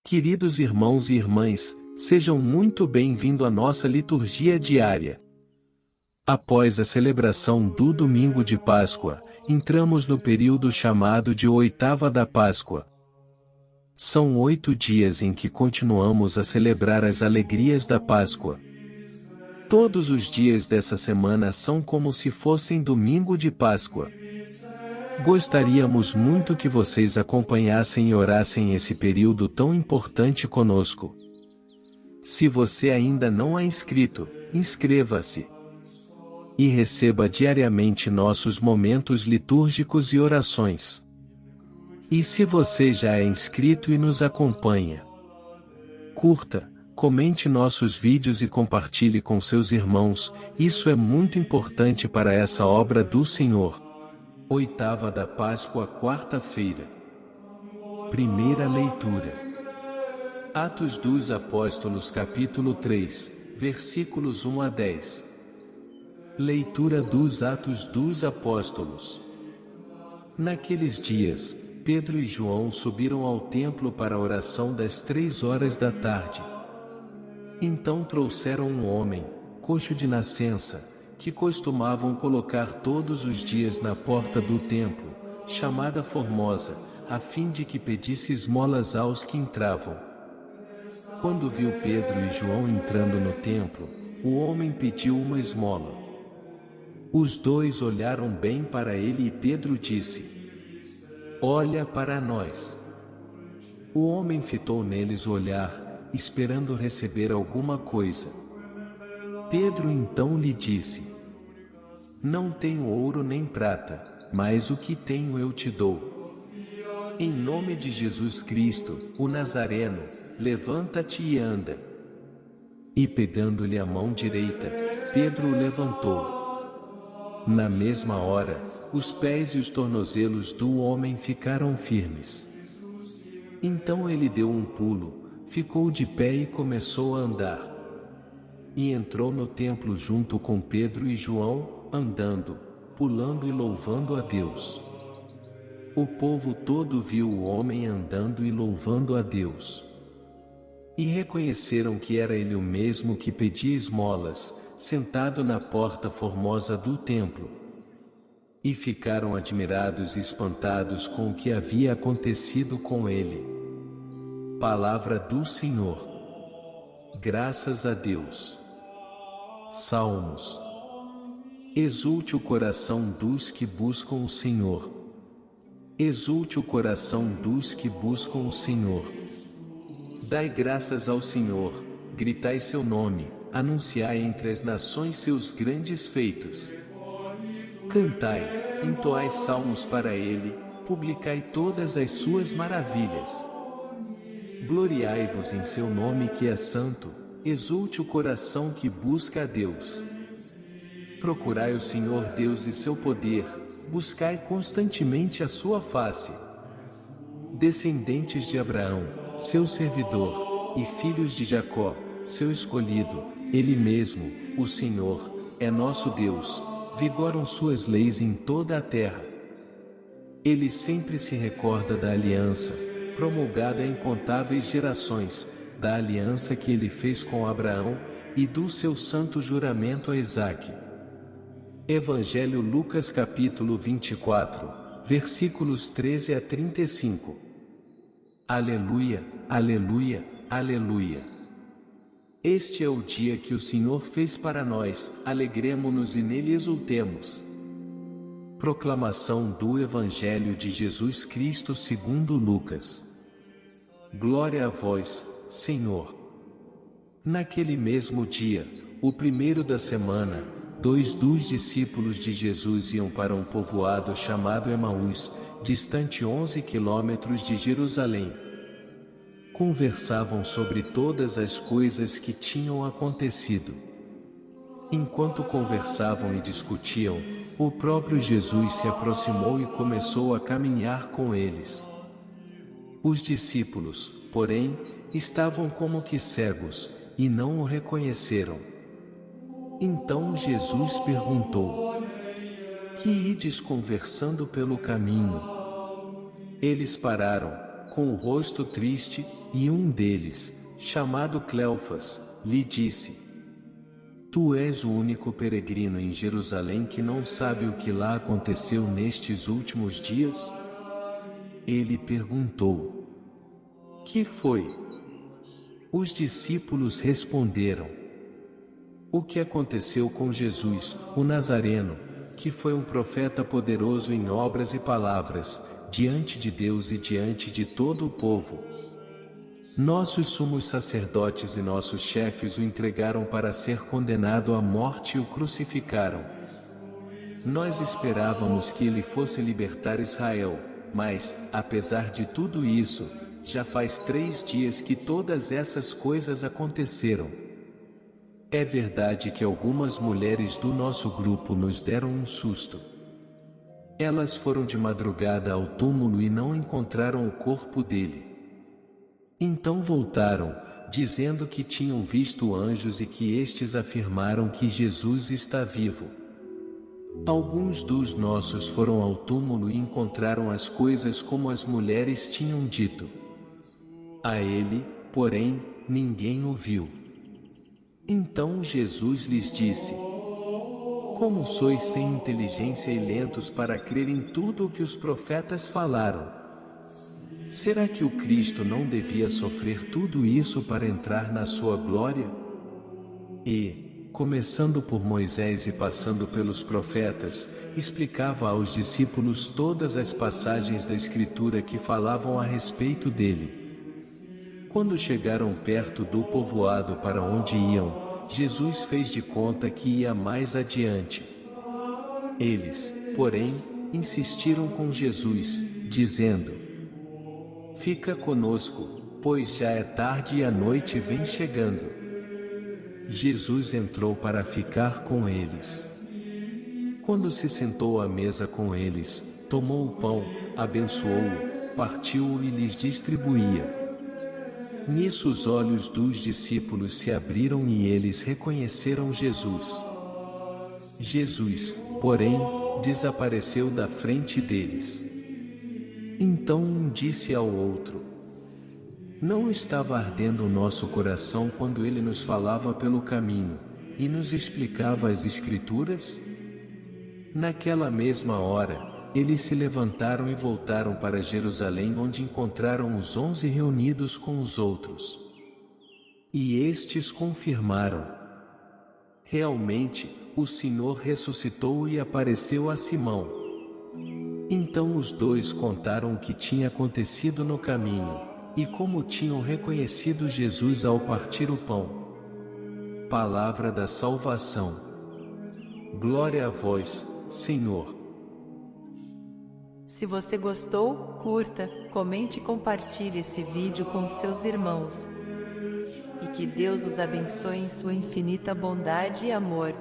Queridos irmãos e irmãs, sejam muito bem-vindos à nossa liturgia diária. Após a celebração do domingo de Páscoa, entramos no período chamado de Oitava da Páscoa. São 8 dias em que continuamos a celebrar as alegrias da Páscoa. Todos os dias dessa semana são como se fossem domingo de Páscoa. Gostaríamos muito que vocês acompanhassem e orassem esse período tão importante conosco. Se você ainda não é inscrito, inscreva-se. E receba diariamente nossos momentos litúrgicos e orações. E se você já é inscrito e nos acompanha, curta, comente nossos vídeos e compartilhe com seus irmãos, isso é muito importante para essa obra do Senhor. Oitava da Páscoa, quarta-feira. Primeira leitura. Atos dos Apóstolos, capítulo 3, versículos 1 a 10. Leitura dos Atos dos Apóstolos. Naqueles dias, Pedro e João subiram ao templo para a oração das 3 horas da tarde. Então trouxeram um homem, coxo de nascença, que costumavam colocar todos os dias na porta do templo, chamada Formosa, a fim de que pedisse esmolas aos que entravam. Quando viu Pedro e João entrando no templo, o homem pediu uma esmola. Os dois olharam bem para ele e Pedro disse: "Olha para nós." O homem fitou neles o olhar, esperando receber alguma coisa. Pedro então lhe disse: "Não tenho ouro nem prata, mas o que tenho eu te dou. Em nome de Jesus Cristo, o Nazareno, levanta-te e anda." E pegando-lhe a mão direita, Pedro o levantou. Na mesma hora, os pés e os tornozelos do homem ficaram firmes. Então ele deu um pulo, ficou de pé e começou a andar. E entrou no templo junto com Pedro e João, andando, pulando e louvando a Deus. O povo todo viu o homem andando e louvando a Deus. E reconheceram que era ele o mesmo que pedia esmolas, sentado na porta formosa do templo. E ficaram admirados e espantados com o que havia acontecido com ele. Palavra do Senhor. Graças a Deus. Salmos. Exulte o coração dos que buscam o Senhor. Exulte o coração dos que buscam o Senhor. Dai graças ao Senhor, gritai seu nome, anunciai entre as nações seus grandes feitos. Cantai, entoai salmos para ele, publicai todas as suas maravilhas. Gloriai-vos em seu nome que é santo, exulte o coração que busca a Deus. Procurai o Senhor Deus e seu poder, buscai constantemente a sua face. Descendentes de Abraão, seu servidor, e filhos de Jacó, seu escolhido, ele mesmo, o Senhor, é nosso Deus, vigoram suas leis em toda a terra. Ele sempre se recorda da aliança, promulgada em incontáveis gerações, da aliança que ele fez com Abraão, e do seu santo juramento a Isaque. Evangelho Lucas capítulo 24, versículos 13 a 35. Aleluia, aleluia, aleluia. Este é o dia que o Senhor fez para nós, alegremo-nos e nele exultemos. Proclamação do Evangelho de Jesus Cristo segundo Lucas. Glória a vós, Senhor. Naquele mesmo dia, o primeiro da semana, 2 dos discípulos de Jesus iam para um povoado chamado Emaús, distante 11 quilômetros de Jerusalém. Conversavam sobre todas as coisas que tinham acontecido. Enquanto conversavam e discutiam, o próprio Jesus se aproximou e começou a caminhar com eles. Os discípulos, porém, estavam como que cegos, e não o reconheceram. Então Jesus perguntou: "Que ides conversando pelo caminho?" Eles pararam, com o rosto triste, E um deles, chamado Cleofas, lhe disse: Tu és o único peregrino em Jerusalém que não sabe o que lá aconteceu nestes últimos dias? Ele perguntou: Que foi? Os discípulos responderam: O que aconteceu com Jesus, o Nazareno, que foi um profeta poderoso em obras e palavras, diante de Deus e diante de todo o povo. Nossos sumos sacerdotes e nossos chefes o entregaram para ser condenado à morte e o crucificaram. Nós esperávamos que ele fosse libertar Israel, mas, apesar de tudo isso, já faz 3 dias que todas essas coisas aconteceram. É verdade que algumas mulheres do nosso grupo nos deram um susto. Elas foram de madrugada ao túmulo e não encontraram o corpo dele. Então voltaram, dizendo que tinham visto anjos e que estes afirmaram que Jesus está vivo. Alguns dos nossos foram ao túmulo e encontraram as coisas como as mulheres tinham dito. A ele, porém, ninguém o viu. Então Jesus lhes disse: Como sois sem inteligência e lentos para crer em tudo o que os profetas falaram? Será que o Cristo não devia sofrer tudo isso para entrar na sua glória? E, começando por Moisés e passando pelos profetas, explicava aos discípulos todas as passagens da Escritura que falavam a respeito dele. Quando chegaram perto do povoado para onde iam, Jesus fez de conta que ia mais adiante. Eles, porém, insistiram com Jesus, dizendo: Fica conosco, pois já é tarde e a noite vem chegando. Jesus entrou para ficar com eles. Quando se sentou à mesa com eles, tomou o pão, abençoou-o, partiu-o e lhes distribuía. Nisso os olhos dos discípulos se abriram e eles reconheceram Jesus. Jesus, porém, desapareceu da frente deles. Então um disse ao outro: Não estava ardendo o nosso coração quando ele nos falava pelo caminho, e nos explicava as Escrituras? Naquela mesma hora, eles se levantaram e voltaram para Jerusalém, onde encontraram os 11 reunidos com os outros. E estes confirmaram: Realmente, o Senhor ressuscitou e apareceu a Simão. Então os dois contaram o que tinha acontecido no caminho, e como tinham reconhecido Jesus ao partir o pão. Palavra da salvação. Glória a vós, Senhor. Se você gostou, curta, comente e compartilhe esse vídeo com seus irmãos. E que Deus os abençoe em sua infinita bondade e amor.